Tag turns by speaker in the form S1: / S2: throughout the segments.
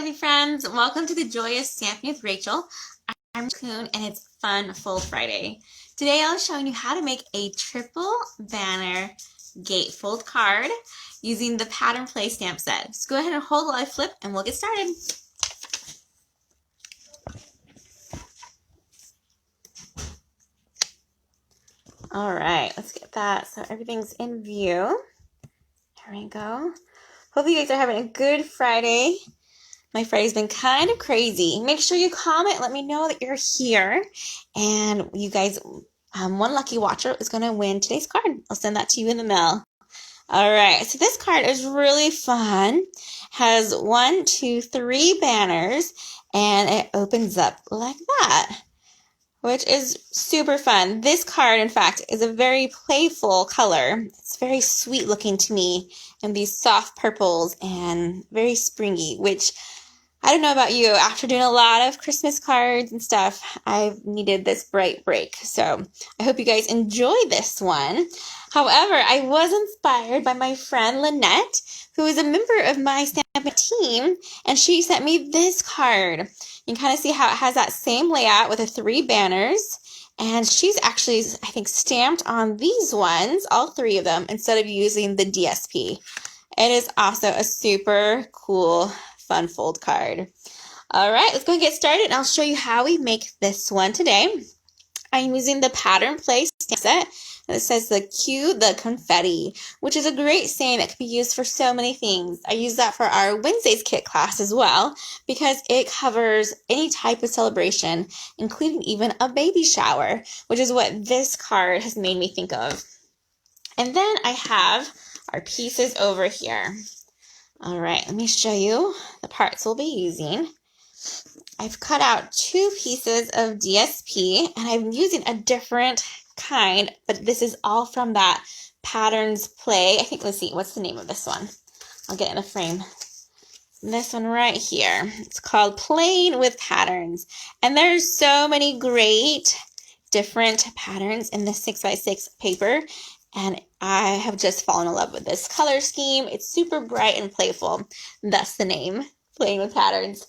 S1: lovely friends. Welcome to the Joyous Stamping with Rachel. I'm Coon and it's Fun Fold Friday. Today I'll be showing you how to make a triple banner gatefold card using the pattern play stamp set. Just go ahead and hold while I flip and we'll get started. Alright, let's get that so everything's in view. There we go. Hope you guys are having a good Friday. My Friday's been kind of crazy. Make sure you comment, let me know that you're here. And you guys, one lucky watcher is going to win today's card. I'll send that to you in the mail. All right, so this card is really fun. Has 1, 2, 3 banners, and it opens up like that, which is super fun. This card, in fact, is a very playful color. It's very sweet looking to me, and these soft purples and very springy, which I don't know about you, after doing a lot of Christmas cards and stuff, I've needed this bright break. So I hope you guys enjoy this one. However, I was inspired by my friend Lynette, who is a member of my stamping team, and she sent me this card. You can kind of see how it has that same layout with the 3 banners. And she's actually, I think, stamped on these ones, all 3 of them, instead of using the DSP. It is also a super cool fun fold card. All right, let's go and get started, and I'll show you how we make this one today. I'm using the pattern play stamp set, and it says the cue the confetti, which is a great saying that can be used for so many things. I use that for our Wednesdays kit class as well, because it covers any type of celebration, including even a baby shower, which is what this card has made me think of. And then I have our pieces over here. All right, let me show you the parts we'll be using. I've cut out 2 pieces of DSP, and I'm using a different kind, but this is all from that Patterns Play. I think, let's see, what's the name of this one? I'll get in the frame. This one right here. It's called Playing with Patterns. And there's so many great different patterns in this 6x6 paper. And I have just fallen in love with this color scheme. It's super bright and playful. Thus the name, Playing with Patterns.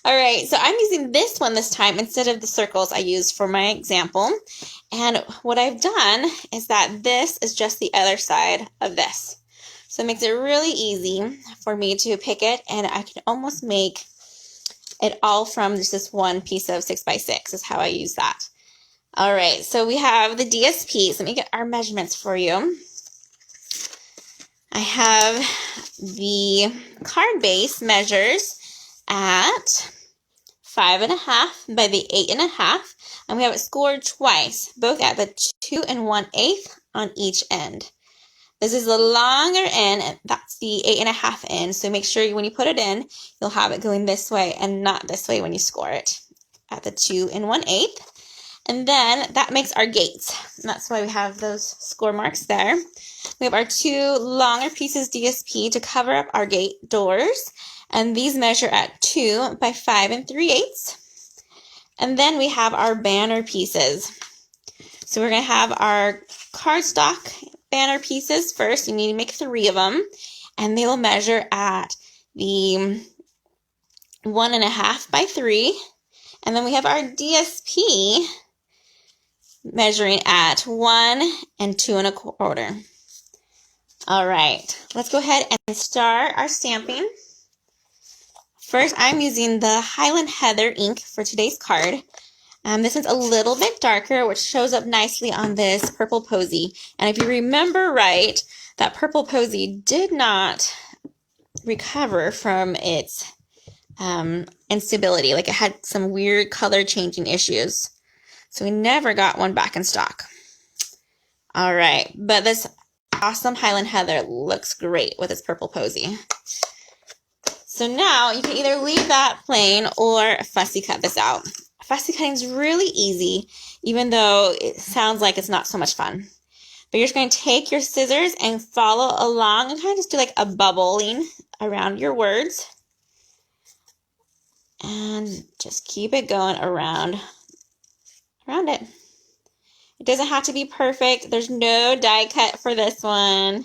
S1: All right, so I'm using this one this time instead of the circles I used for my example. And what I've done is that this is just the other side of this. So it makes it really easy for me to pick it, and I can almost make it all from just this one piece of 6x6 is how I use that. All right, so we have the DSPs. Let me get our measurements for you. I have the card base measures at 5.5 by the 8.5, and we have it scored twice, both at the 2 1/8 on each end. This is the longer end, and that's the 8.5 end, so make sure when you put it in, you'll have it going this way and not this way when you score it at the 2 1/8. And then that makes our gates. And that's why we have those score marks there. We have our 2 longer pieces DSP to cover up our gate doors. And these measure at 2 by 5 3/8. And then we have our banner pieces. So we're going to have our cardstock banner pieces first. You need to make 3 of them. And they will measure at the 1.5 by 3. And then we have our DSP measuring at 1 2 1/4. All right, let's go ahead and start our stamping. First, I'm using the Highland Heather ink for today's card. This one's a little bit darker, which shows up nicely on this purple posy. And if you remember right, that purple posy did not recover from its instability. Like, it had some weird color changing issues. So we never got one back in stock. All right, but this awesome Highland Heather looks great with its purple posy. So now you can either leave that plain or fussy cut this out. Fussy cutting is really easy, even though it sounds like it's not so much fun. But you're just going to take your scissors and follow along and kind of just do like a bubbling around your words. And just keep it going around it. It doesn't have to be perfect. There's no die cut for this one.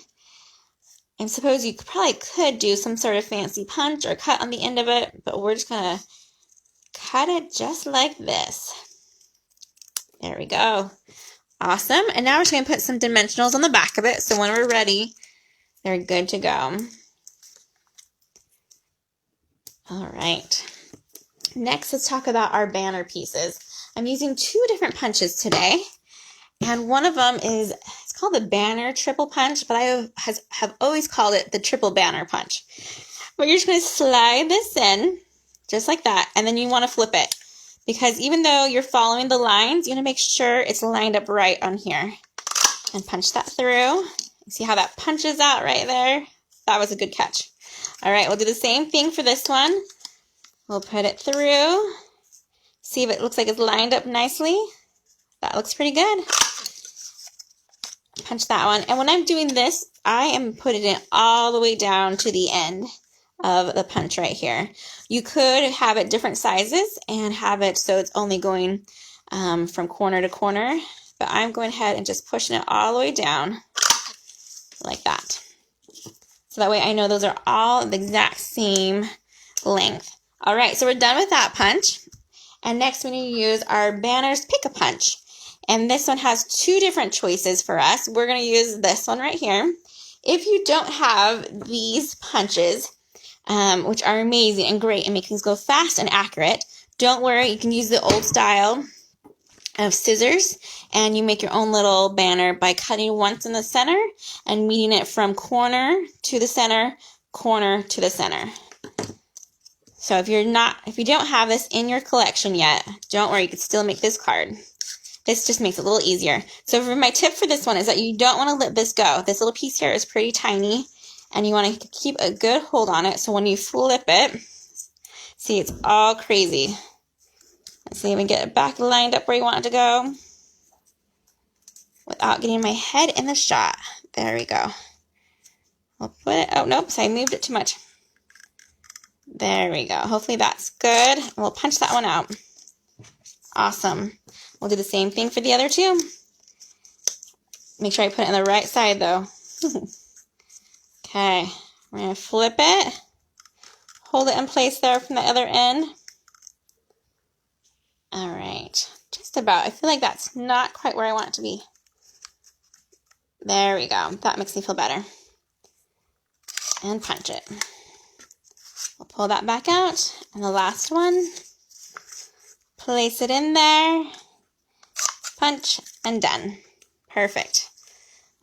S1: And suppose you probably could do some sort of fancy punch or cut on the end of it, but we're just going to cut it just like this. There we go. Awesome. And now we're just going to put some dimensionals on the back of it, so when we're ready, they're good to go. All right. Next, let's talk about our banner pieces. I'm using 2 different punches today, and one of them is, it's called the banner triple punch, but I have always called it the triple banner punch. But you're just going to slide this in, just like that, and then you want to flip it, because even though you're following the lines, you want to make sure it's lined up right on here. And punch that through. See how that punches out right there? That was a good catch. All right, we'll do the same thing for this one. We'll put it through. See if it looks like it's lined up nicely. That looks pretty good. Punch that one. And when I'm doing this, I am putting it all the way down to the end of the punch right here. You could have it different sizes and have it so it's only going from corner to corner. But I'm going ahead and just pushing it all the way down like that. So that way I know those are all the exact same length. All right, so we're done with that punch. And next we need to use our banners pick-a-punch. And this one has 2 different choices for us. We're going to use this one right here. If you don't have these punches, which are amazing and great and make things go fast and accurate, don't worry, you can use the old style of scissors, and you make your own little banner by cutting once in the center and meeting it from corner to the center, corner to the center. So if you don't have this in your collection yet, don't worry, you can still make this card. This just makes it a little easier. So for my tip for this one is that you don't want to let this go. This little piece here is pretty tiny, and you want to keep a good hold on it. So when you flip it, see, it's all crazy. Let's see if we can get it back lined up where you want it to go without getting my head in the shot. There we go. We'll put it, oh nope, so I moved it too much. There we go. Hopefully that's good. And we'll punch that one out. Awesome. We'll do the same thing for the other 2. Make sure I put it on the right side though. Okay, we're going to flip it. Hold it in place there from the other end. All right, just about. I feel like that's not quite where I want it to be. There we go. That makes me feel better. And punch it. We'll pull that back out. And the last one, place it in there, punch, and done. Perfect.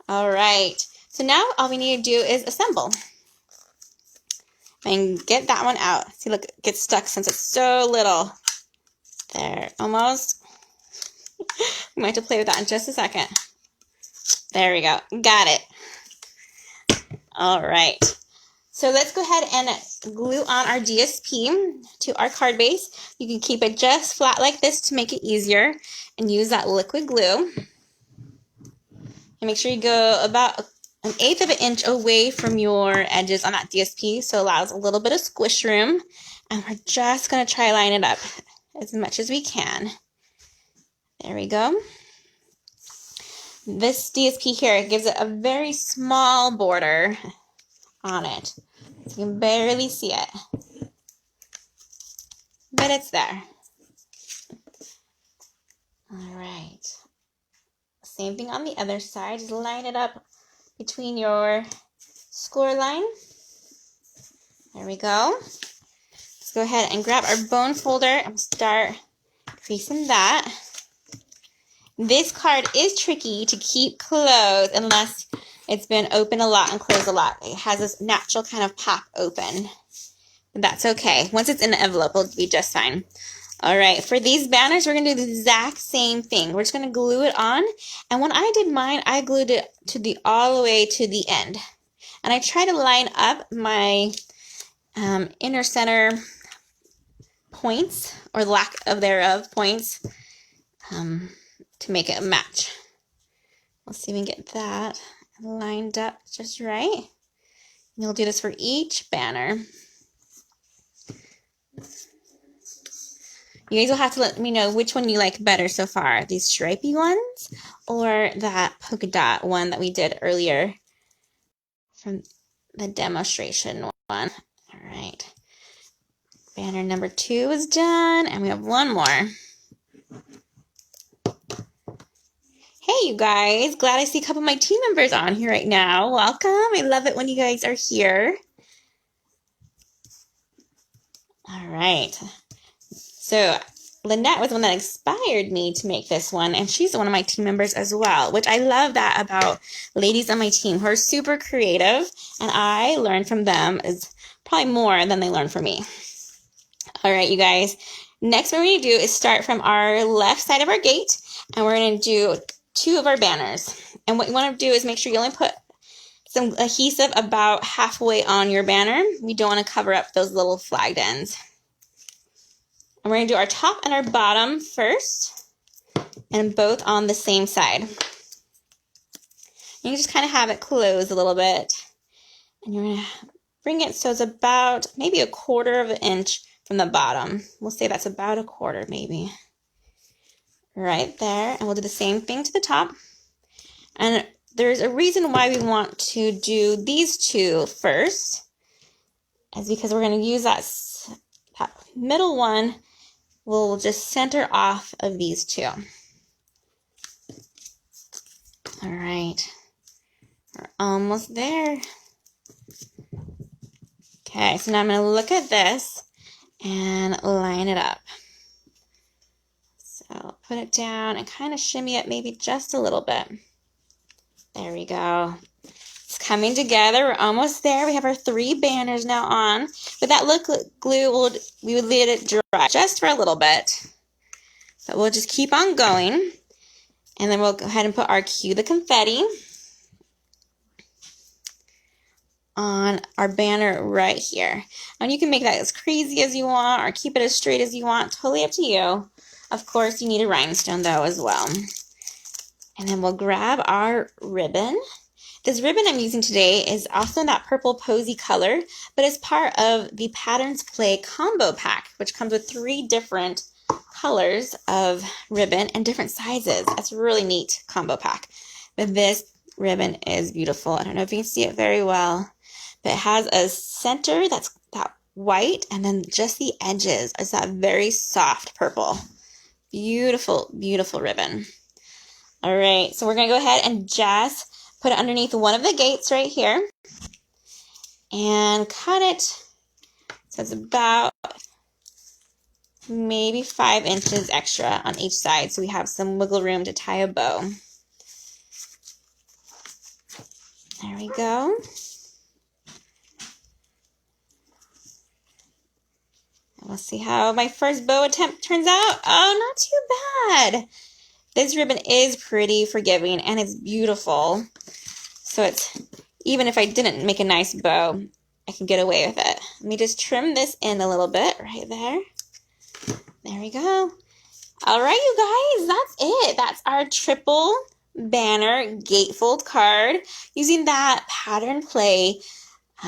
S1: All right. So now all we need to do is assemble. And get that one out. See, look, it gets stuck since it's so little. There, almost. We might have to play with that in just a second. There we go. Got it. All right. So let's go ahead and glue on our DSP to our card base. You can keep it just flat like this to make it easier and use that liquid glue. And make sure you go about 1/8 of an inch away from your edges on that DSP so it allows a little bit of squish room. And we're just going to try line it up as much as we can. There we go. This DSP here gives it a very small border on it. So you can barely see it. But it's there. All right. Same thing on the other side. Just line it up between your score line. There we go. Let's go ahead and grab our bone folder and start creasing that. This card is tricky to keep closed unless it's been open a lot and closed a lot. It has this natural kind of pop open. But that's okay. Once it's in the envelope, it'll be just fine. All right, for these banners, we're going to do the exact same thing. We're just going to glue it on. And when I did mine, I glued it to all the way to the end. And I try to line up my inner center points, or lack of thereof points, to make it match. Let's see if we can get that lined up just right. And you'll do this for each banner. You guys will have to let me know which one you like better so far, these stripy ones or that polka dot one that we did earlier from the demonstration one. All right. Banner number 2 is done, and we have one more. Hey, you guys. Glad I see a couple of my team members on here right now. Welcome. I love it when you guys are here. All right. So Lynette was the one that inspired me to make this one, and she's one of my team members as well, which I love that about ladies on my team who are super creative, and I learn from them is probably more than they learn from me. All right, you guys. Next, what we're going to do is start from our left side of our gate, and we're going to do 2 of our banners. And what you want to do is make sure you only put some adhesive about halfway on your banner. We don't want to cover up those little flagged ends. And we're going to do our top and our bottom first, and both on the same side. You can just kind of have it close a little bit, and you're going to bring it so it's about maybe 1/4 of an inch from the bottom. We'll say that's about 1/4 maybe. Right there. And we'll do the same thing to the top. And there's a reason why we want to do these 2 first, is because we're going to use that middle one. We'll just center off of these 2. All right. We're almost there. Okay, so now I'm going to look at this and line it up. So put it down and kind of shimmy it maybe just a little bit. There we go. It's coming together. We're almost there. We have our 3 banners now on. With that lip glue, we would let it dry just for a little bit. But we'll just keep on going. And then we'll go ahead and put our Cue the Confetti on our banner right here. And you can make that as crazy as you want or keep it as straight as you want. Totally up to you. Of course, you need a rhinestone though as well. And then we'll grab our ribbon. This ribbon I'm using today is also in that purple posy color, but it's part of the Patterns Play combo pack, which comes with 3 different colors of ribbon and different sizes. That's a really neat combo pack. But this ribbon is beautiful. I don't know if you can see it very well, but it has a center that's that white, and then just the edges is that very soft purple. Beautiful, beautiful ribbon. All right, so we're going to go ahead and just put it underneath one of the gates right here and cut it so it's about maybe 5 inches extra on each side, so we have some wiggle room to tie a bow. There we go. We'll see how my first bow attempt turns out. Oh, not too bad. This ribbon is pretty forgiving and it's beautiful. So it's, even if I didn't make a nice bow, I can get away with it. Let me just trim this in a little bit right there. There we go. All right, you guys, that's it. That's our triple banner gatefold card using that Pattern Play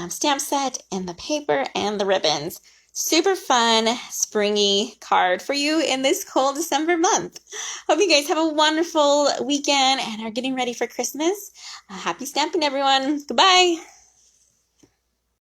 S1: stamp set and the paper and the ribbons. Super fun, springy card for you in this cold December month. Hope you guys have a wonderful weekend and are getting ready for Christmas. Happy stamping, everyone. Goodbye.